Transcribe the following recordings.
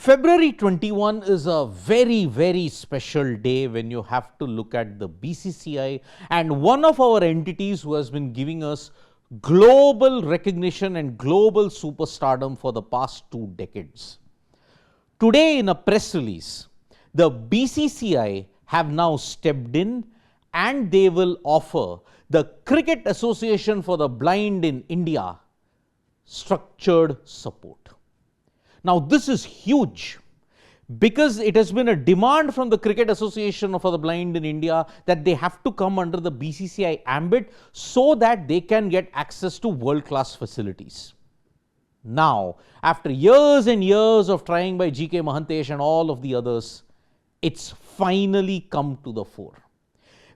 February 21 is a very, very special day when you have to look at the BCCI and one of our entities who has been giving us global recognition and global superstardom for the past 2 decades. Today in a press release, the BCCI have now stepped in and they will offer the Cricket Association for the Blind in India structured support. Now, this is huge because it has been a demand from the Cricket Association for the Blind in India that they have to come under the BCCI ambit so that they can get access to world-class facilities. Now, after years and years of trying by GK Mahantesh and all of the others, it's finally come to the fore.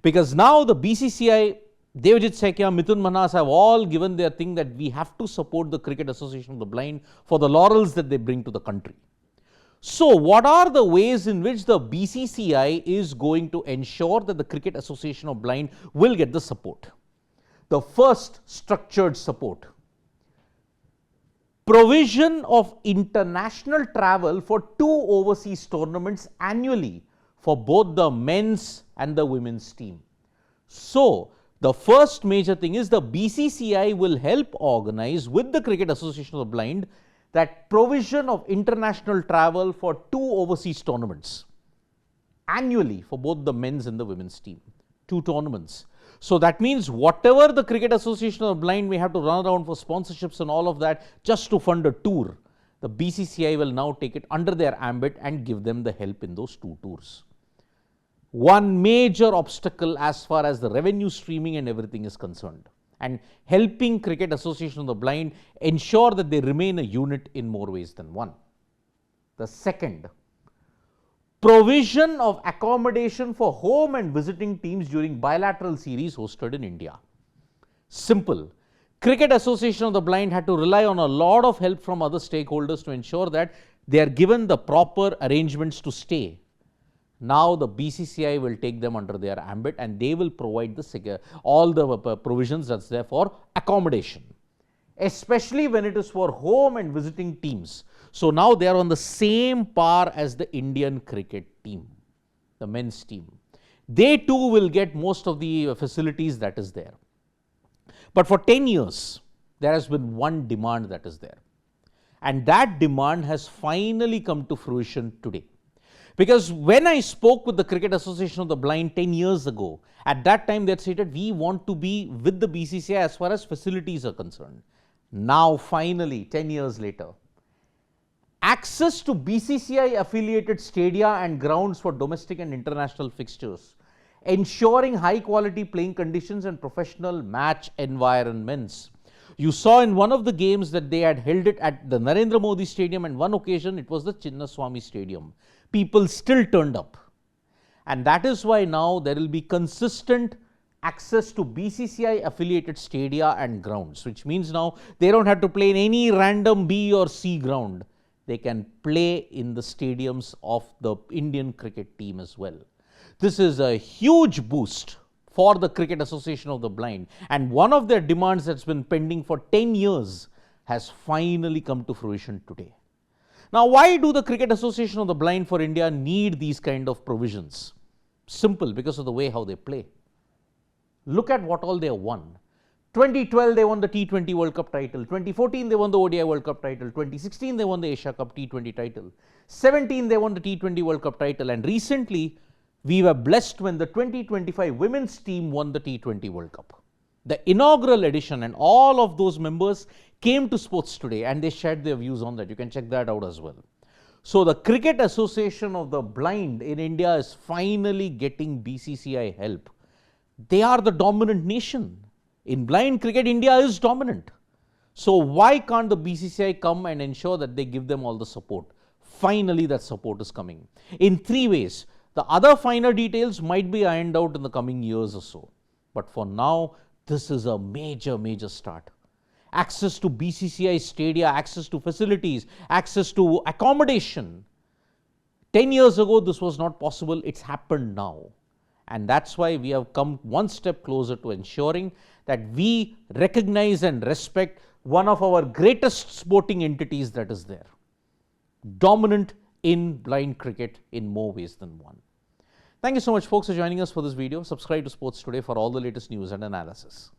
Because now the BCCI, Devjit Saikia, Mithun Manas have all given their thing that we have to support the Cricket Association of the Blind for the laurels that they bring to the country. So, what are the ways in which the BCCI is going to ensure that the Cricket Association of Blind will get the support? The first, structured support. Provision of international travel for 2 overseas tournaments annually for both the men's and the women's team. So, the first major thing is the BCCI will help organize with the Cricket Association of the Blind that provision of international travel for 2 overseas tournaments annually for both the men's and the women's team. 2 tournaments. So, that means whatever the Cricket Association of the Blind may have to run around for sponsorships and all of that just to fund a tour, the BCCI will now take it under their ambit and give them the help in those 2 tours. One major obstacle as far as the revenue streaming and everything is concerned, and helping Cricket Association of the Blind ensure that they remain a unit in more ways than one. The second, provision of accommodation for home and visiting teams during bilateral series hosted in India. Simple. Cricket Association of the Blind had to rely on a lot of help from other stakeholders to ensure that they are given the proper arrangements to stay. Now, the BCCI will take them under their ambit and they will provide all the provisions that's there for accommodation, especially when it is for home and visiting teams. So, now they are on the same par as the Indian cricket team, the men's team. They too will get most of the facilities that is there. But for 10 years, there has been one demand that is there. And that demand has finally come to fruition today. Because when I spoke with the Cricket Association of the Blind 10 years ago, at that time they had stated we want to be with the BCCI as far as facilities are concerned. Now finally, 10 years later, access to BCCI affiliated stadia and grounds for domestic and international fixtures, ensuring high quality playing conditions and professional match environments. You saw in one of the games that they had held it at the Narendra Modi Stadium, and one occasion it was the Chinnaswamy Stadium. People still turned up. And that is why now there will be consistent access to BCCI affiliated stadia and grounds, which means now they don't have to play in any random B or C ground. They can play in the stadiums of the Indian cricket team as well. This is a huge boost for the Cricket Association of the Blind, and one of their demands that's been pending for 10 years has finally come to fruition today. Now, why do the Cricket Association of the Blind for India need these kind of provisions? Simple, because of the way how they play. Look at what all they have won. 2012 they won the T20 World Cup title, 2014 they won the ODI World Cup title, 2016 they won the Asia Cup T20 title, 17 they won the T20 World Cup title, and recently we were blessed when the 2025 women's team won the T20 World Cup. The inaugural edition, and all of those members came to Sports Today and they shared their views on that. You can check that out as well. So, the Cricket Association of the Blind in India is finally getting BCCI help. They are the dominant nation. In blind cricket, India is dominant. So, why can't the BCCI come and ensure that they give them all the support? Finally, that support is coming in 3 ways. The other finer details might be ironed out in the coming years or so. But for now, this is a major, major start. Access to BCCI stadia, access to facilities, access to accommodation. 10 years ago, this was not possible. It's happened now. And that's why we have come one step closer to ensuring that we recognize and respect one of our greatest sporting entities that is there. Dominant in blind cricket in more ways than one. Thank you so much, folks, for joining us for this video. Subscribe to Sports Today for all the latest news and analysis.